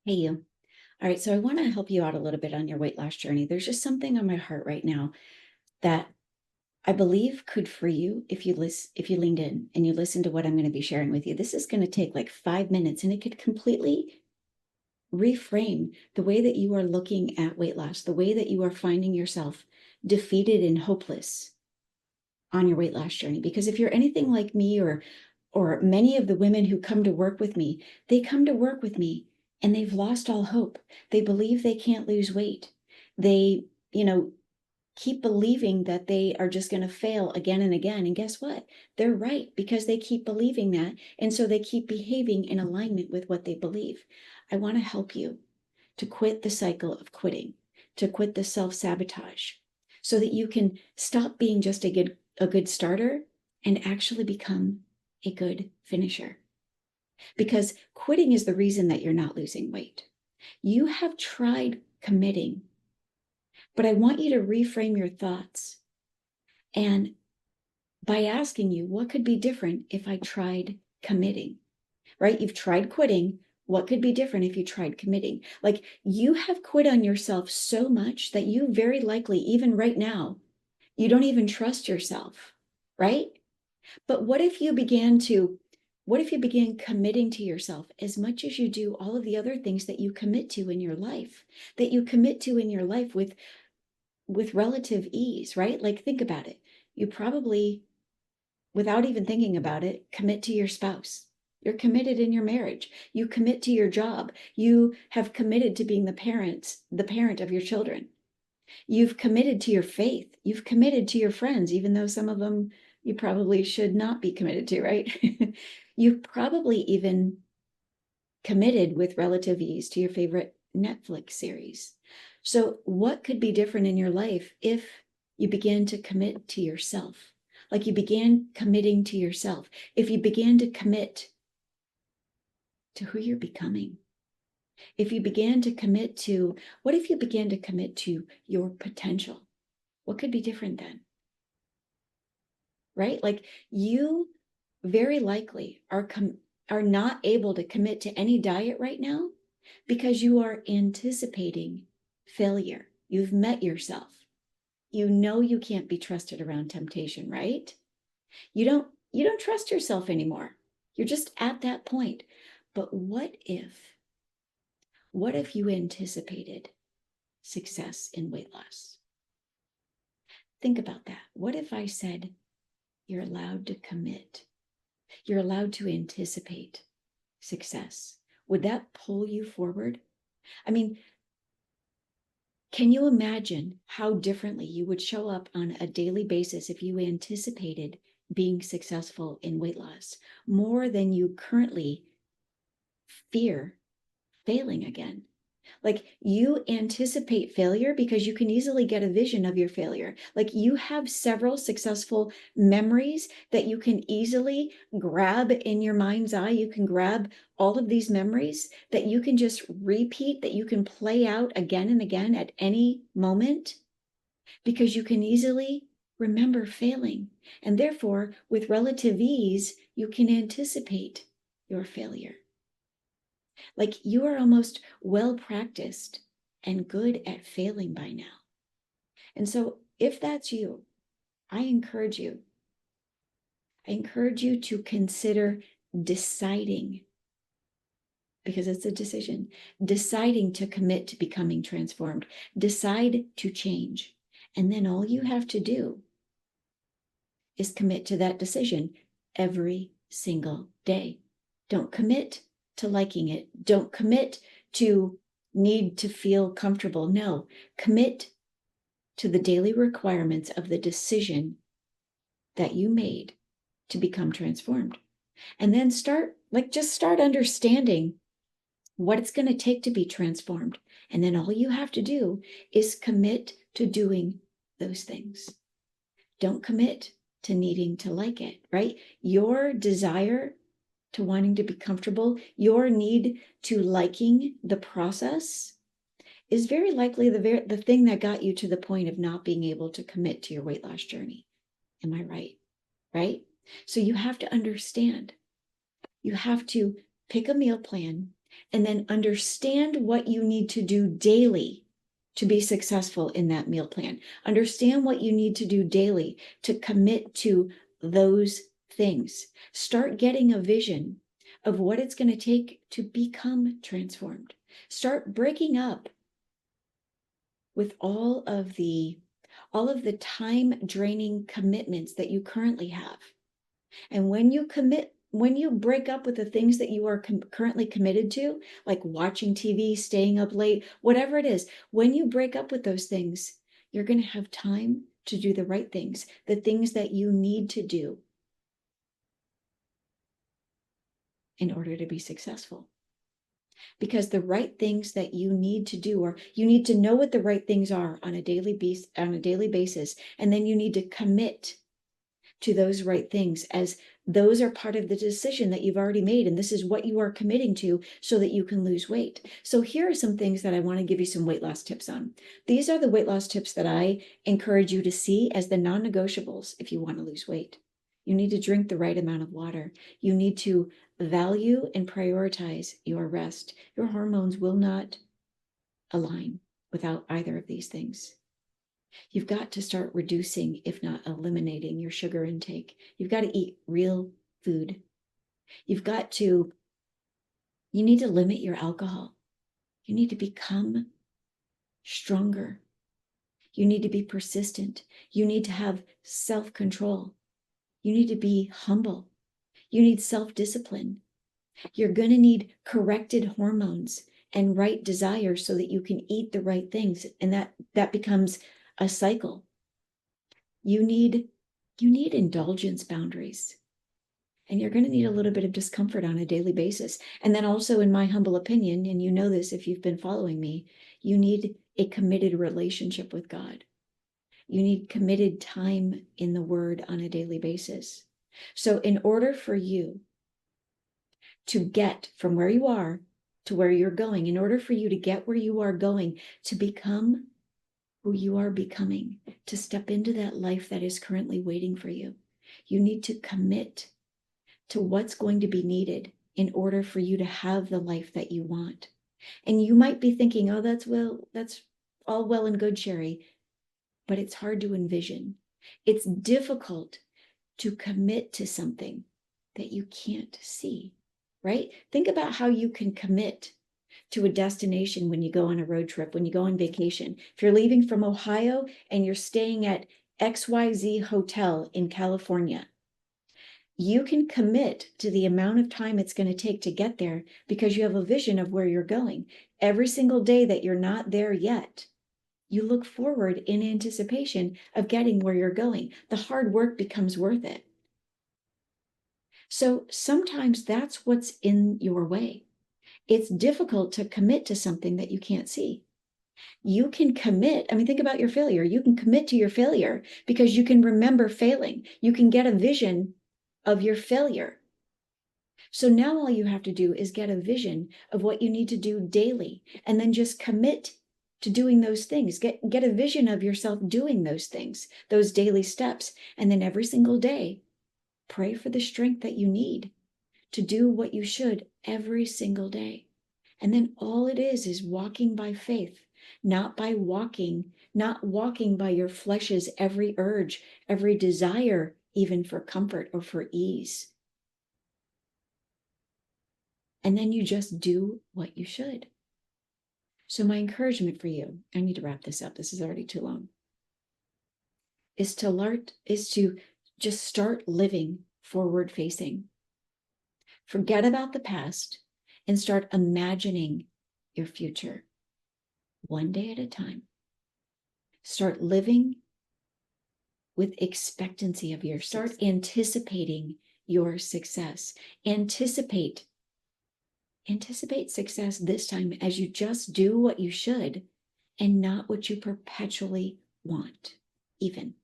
Hey, you. All right, so I want to help you out a little bit on your weight loss journey. There's just something on my heart right now that I believe could free you if you leaned in and you listened to what I'm going to be sharing with you. This is going to take like 5 minutes and it could completely reframe the way that you are looking at weight loss, the way that you are finding yourself defeated and hopeless on your weight loss journey. Because if you're anything like me or many of the women who come to work with me, they come to work with me and they've lost all hope. They believe they can't lose weight. They, keep believing that they are just going to fail again and again. And guess what? They're right because they keep believing that. And so they keep behaving in alignment with what they believe. I want to help you to quit the cycle of quitting, to quit the self-sabotage so that you can stop being just a good starter and actually become a good finisher. Because quitting is the reason that you're not losing weight. You have tried committing, but I want you to reframe your thoughts and by asking you, what could be different if I tried committing? Right? You've tried quitting. What could be different if you tried committing? Like you have quit on yourself so much that you very likely, even right now, you don't even trust yourself, right? But what if you began committing to yourself as much as you do all of the other things that you commit to in your life, that you commit to in your life with relative ease, right? Like think about it. You probably, without even thinking about it, commit to your spouse. You're committed in your marriage. You commit to your job. You have committed to being the parent of your children. You've committed to your faith. You've committed to your friends, even though some of them you probably should not be committed to, right? You've probably even committed with relative ease to your favorite Netflix series. So, what could be different in your life if you began to commit to yourself? Like you began committing to yourself, if you began to commit to who you're becoming, if you began to commit to, what if you began to commit to your potential? What could be different then? Right? Like you very likely are not able to commit to any diet right now because you are anticipating failure. You've met yourself. You know you can't be trusted around temptation, right? You don't trust yourself anymore. You're just at that point. But what if you anticipated success in weight loss? Think about that. What if I said you're allowed to commit? You're allowed to anticipate success. Would that pull you forward? I mean, can you imagine how differently you would show up on a daily basis if you anticipated being successful in weight loss more than you currently fear failing again? Like you anticipate failure because you can easily get a vision of your failure. Like you have several successful memories that you can easily grab in your mind's eye. You can grab all of these memories that you can just repeat, that you can play out again and again at any moment because you can easily remember failing. And therefore, with relative ease, you can anticipate your failure. Like you are almost well practiced and good at failing by now. And so, if that's you, I encourage you. I encourage you to consider deciding, because it's a decision, deciding to commit to becoming transformed, decide to change. And then all you have to do is commit to that decision every single day. Don't commit to liking it. Don't commit to need to feel comfortable. No, commit to the daily requirements of the decision that you made to become transformed. And then just start understanding what it's going to take to be transformed. And then all you have to do is commit to doing those things. Don't commit to needing to like it, right? Your desire to wanting to be comfortable, your need to liking the process is very likely the thing that got you to the point of not being able to commit to your weight loss journey. Am I right? Right? So you have to understand, you have to pick a meal plan and then understand what you need to do daily to be successful in that meal plan. Understand what you need to do daily to commit to those things. Start getting a vision of what it's going to take to become transformed. Start breaking up with all of the time draining commitments that you currently have. And when you break up with the things that you are currently committed to, like watching TV, staying up late, whatever it is, when you break up with those things, you're going to have time to do the right things, the things that you need to do in order to be successful. Because the right things that you need to do, or you need to know what the right things are on a daily basis, and then you need to commit to those right things, as those are part of the decision that you've already made, and this is what you are committing to so that you can lose weight. So here are some things that I want to give you some weight loss tips on. These are the weight loss tips that I encourage you to see as the non-negotiables if you want to lose weight. You need to drink the right amount of water. You need to value and prioritize your rest. Your hormones will not align without either of these things. You've got to start reducing, if not eliminating, your sugar intake. You've got to eat real food. You need to limit your alcohol. You need to become stronger. You need to be persistent. You need to have self-control. You need to be humble. You need self-discipline. You're going to need corrected hormones and right desires so that you can eat the right things. And that becomes a cycle. You need indulgence boundaries. And you're going to need a little bit of discomfort on a daily basis. And then also, in my humble opinion, and you know this if you've been following me, you need a committed relationship with God. You need committed time in the Word on a daily basis. So in order for you to get from where you are to where you're going, in order for you to get where you are going, to become who you are becoming, to step into that life that is currently waiting for you, you need to commit to what's going to be needed in order for you to have the life that you want. And you might be thinking, oh, that's all well and good, Sherry, but it's hard to envision. It's difficult to commit to something that you can't see, right? Think about how you can commit to a destination when you go on a road trip, when you go on vacation. If you're leaving from Ohio and you're staying at XYZ Hotel in California, you can commit to the amount of time it's going to take to get there because you have a vision of where you're going. Every single day that you're not there yet, you look forward in anticipation of getting where you're going. The hard work becomes worth it. So sometimes that's what's in your way. It's difficult to commit to something that you can't see. You can commit. I mean, think about your failure. You can commit to your failure because you can remember failing. You can get a vision of your failure. So now all you have to do is get a vision of what you need to do daily, and then just commit to doing those things. Get a vision of yourself doing those things, those daily steps. And then every single day, pray for the strength that you need to do what you should every single day. And then all it is walking by faith, not walking by your flesh's every urge, every desire, even for comfort or for ease. And then you just do what you should. So my encouragement for you, I need to wrap this up. This is already too long. Is to just start living forward facing. Forget about the past and start imagining your future one day at a time. Start living with expectancy of start anticipating your success. Anticipate success this time as you just do what you should and not what you perpetually want, even.